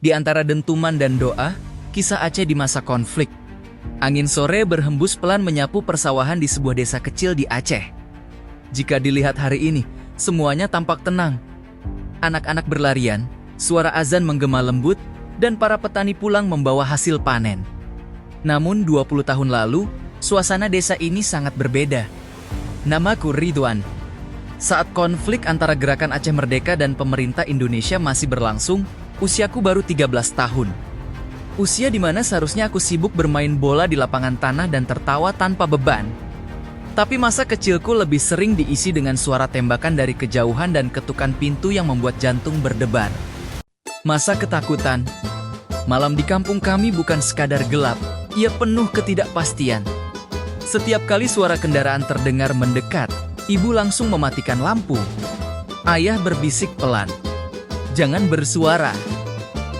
Di antara dentuman dan doa, kisah Aceh di masa konflik. Angin sore berhembus pelan menyapu persawahan di sebuah desa kecil di Aceh. Jika dilihat hari ini, semuanya tampak tenang. Anak-anak berlarian, suara azan menggema lembut, dan para petani pulang membawa hasil panen. Namun 20 tahun lalu, suasana desa ini sangat berbeda. Namaku Ridwan. Saat konflik antara Gerakan Aceh Merdeka dan pemerintah Indonesia masih berlangsung, usiaku baru 13 tahun. Usia di mana seharusnya aku sibuk bermain bola di lapangan tanah dan tertawa tanpa beban. Tapi masa kecilku lebih sering diisi dengan suara tembakan dari kejauhan dan ketukan pintu yang membuat jantung berdebar. Masa ketakutan. Malam di kampung kami bukan sekadar gelap, ia penuh ketidakpastian. Setiap kali suara kendaraan terdengar mendekat, ibu langsung mematikan lampu. Ayah berbisik pelan, "Jangan bersuara."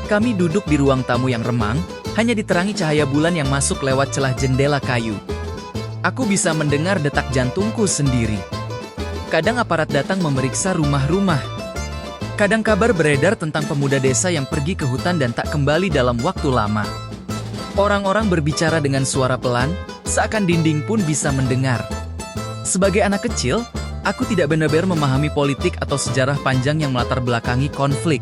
Kami duduk di ruang tamu yang remang, hanya diterangi cahaya bulan yang masuk lewat celah jendela kayu. Aku bisa mendengar detak jantungku sendiri. Kadang aparat datang memeriksa rumah-rumah. Kadang kabar beredar tentang pemuda desa yang pergi ke hutan dan tak kembali dalam waktu lama. Orang-orang berbicara dengan suara pelan, seakan dinding pun bisa mendengar. Sebagai anak kecil, aku tidak benar-benar memahami politik atau sejarah panjang yang melatar belakangi konflik.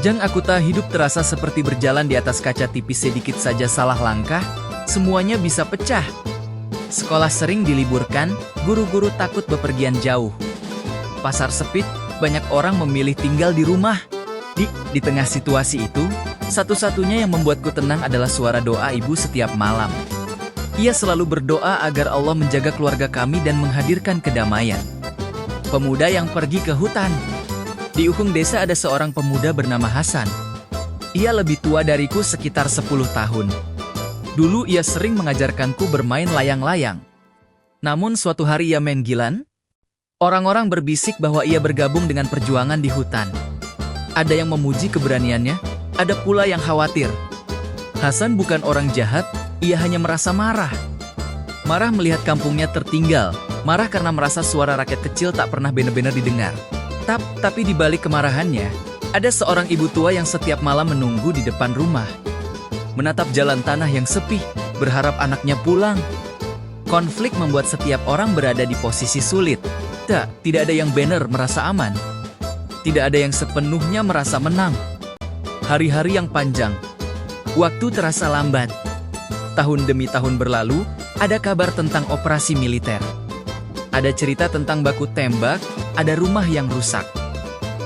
Jang aku tak hidup terasa seperti berjalan di atas kaca tipis, sedikit saja salah langkah, semuanya bisa pecah. Sekolah sering diliburkan, guru-guru takut bepergian jauh. Pasar sepi, banyak orang memilih tinggal di rumah. Di tengah situasi itu, satu-satunya yang membuatku tenang adalah suara doa ibu setiap malam. Ia selalu berdoa agar Allah menjaga keluarga kami dan menghadirkan kedamaian. Pemuda yang pergi ke hutan. Di ujung desa ada seorang pemuda bernama Hasan. Ia lebih tua dariku sekitar 10 tahun. Dulu ia sering mengajarkanku bermain layang-layang. Namun suatu hari ia main gilan. Orang-orang berbisik bahwa ia bergabung dengan perjuangan di hutan. Ada yang memuji keberaniannya, ada pula yang khawatir. Hasan bukan orang jahat, ia hanya merasa marah. Marah melihat kampungnya tertinggal, marah karena merasa suara rakyat kecil tak pernah benar-benar didengar. Tapi di balik kemarahannya, ada seorang ibu tua yang setiap malam menunggu di depan rumah. Menatap jalan tanah yang sepi, berharap anaknya pulang. Konflik membuat setiap orang berada di posisi sulit. Tidak ada yang benar merasa aman. Tidak ada yang sepenuhnya merasa menang. Hari-hari yang panjang. Waktu terasa lambat. Tahun demi tahun berlalu, ada kabar tentang operasi militer. Ada cerita tentang baku tembak, ada rumah yang rusak.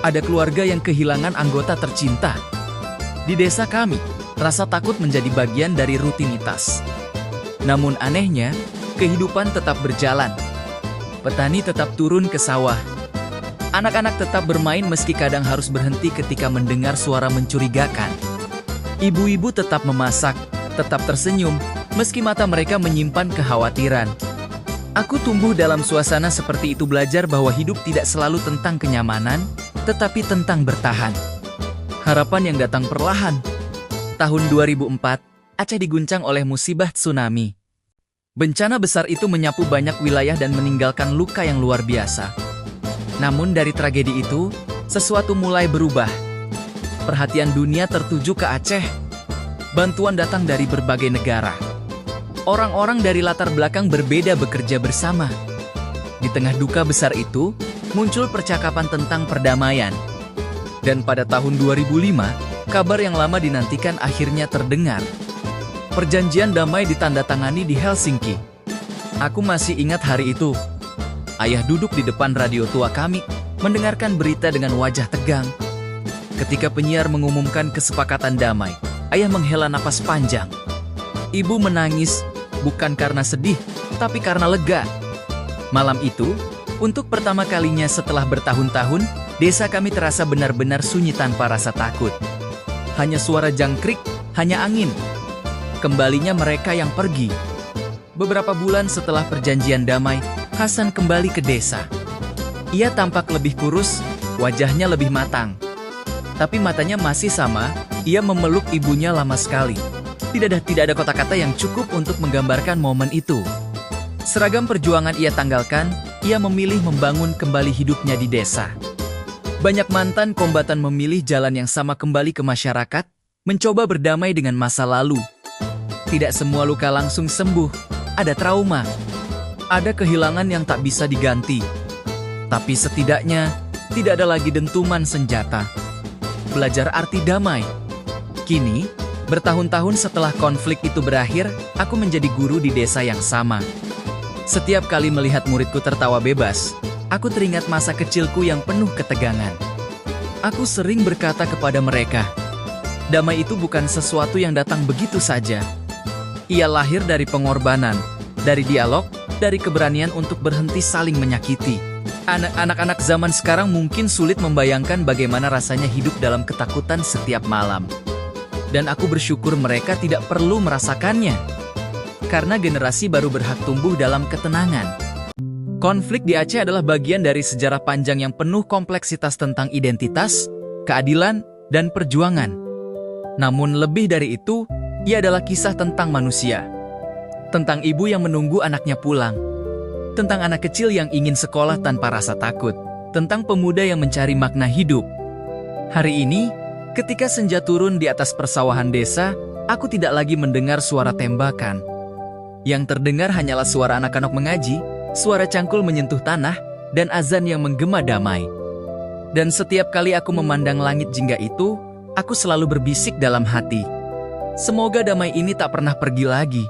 Ada keluarga yang kehilangan anggota tercinta. Di desa kami, rasa takut menjadi bagian dari rutinitas. Namun anehnya, kehidupan tetap berjalan. Petani tetap turun ke sawah. Anak-anak tetap bermain meski kadang harus berhenti ketika mendengar suara mencurigakan. Ibu-ibu tetap memasak, tetap tersenyum, meski mata mereka menyimpan kekhawatiran. Aku tumbuh dalam suasana seperti itu, belajar bahwa hidup tidak selalu tentang kenyamanan, tetapi tentang bertahan. Harapan yang datang perlahan. Tahun 2004, Aceh diguncang oleh musibah tsunami. Bencana besar itu menyapu banyak wilayah dan meninggalkan luka yang luar biasa. Namun dari tragedi itu, sesuatu mulai berubah. Perhatian dunia tertuju ke Aceh. Bantuan datang dari berbagai negara. Orang-orang dari latar belakang berbeda bekerja bersama. Di tengah duka besar itu, muncul percakapan tentang perdamaian. Dan pada tahun 2005, kabar yang lama dinantikan akhirnya terdengar. Perjanjian damai ditandatangani di Helsinki. Aku masih ingat hari itu. Ayah duduk di depan radio tua kami, mendengarkan berita dengan wajah tegang. Ketika penyiar mengumumkan kesepakatan damai, ayah menghela napas panjang. Ibu menangis, bukan karena sedih, tapi karena lega. Malam itu, untuk pertama kalinya setelah bertahun-tahun, desa kami terasa benar-benar sunyi tanpa rasa takut. Hanya suara jangkrik, hanya angin. Kembalinya mereka yang pergi. Beberapa bulan setelah perjanjian damai, Hasan kembali ke desa. Ia tampak lebih kurus, wajahnya lebih matang. Tapi matanya masih sama, ia memeluk ibunya lama sekali. Tidak ada kata-kata yang cukup untuk menggambarkan momen itu. Seragam perjuangan ia tanggalkan, ia memilih membangun kembali hidupnya di desa. Banyak mantan kombatan memilih jalan yang sama, kembali ke masyarakat, mencoba berdamai dengan masa lalu. Tidak semua luka langsung sembuh, ada trauma, ada kehilangan yang tak bisa diganti. Tapi setidaknya, tidak ada lagi dentuman senjata. Belajar arti damai. Kini, bertahun-tahun setelah konflik itu berakhir, aku menjadi guru di desa yang sama. Setiap kali melihat muridku tertawa bebas, aku teringat masa kecilku yang penuh ketegangan. Aku sering berkata kepada mereka, damai itu bukan sesuatu yang datang begitu saja. Ia lahir dari pengorbanan, dari dialog, dari keberanian untuk berhenti saling menyakiti. Anak-anak zaman sekarang mungkin sulit membayangkan bagaimana rasanya hidup dalam ketakutan setiap malam. Dan aku bersyukur mereka tidak perlu merasakannya. Karena generasi baru berhak tumbuh dalam ketenangan. Konflik di Aceh adalah bagian dari sejarah panjang yang penuh kompleksitas tentang identitas, keadilan, dan perjuangan. Namun lebih dari itu, ia adalah kisah tentang manusia. Tentang ibu yang menunggu anaknya pulang. Tentang anak kecil yang ingin sekolah tanpa rasa takut. Tentang pemuda yang mencari makna hidup. Hari ini, ketika senja turun di atas persawahan desa, aku tidak lagi mendengar suara tembakan. Yang terdengar hanyalah suara anak-anak mengaji, suara cangkul menyentuh tanah, dan azan yang menggema damai. Dan setiap kali aku memandang langit jingga itu, aku selalu berbisik dalam hati. Semoga damai ini tak pernah pergi lagi.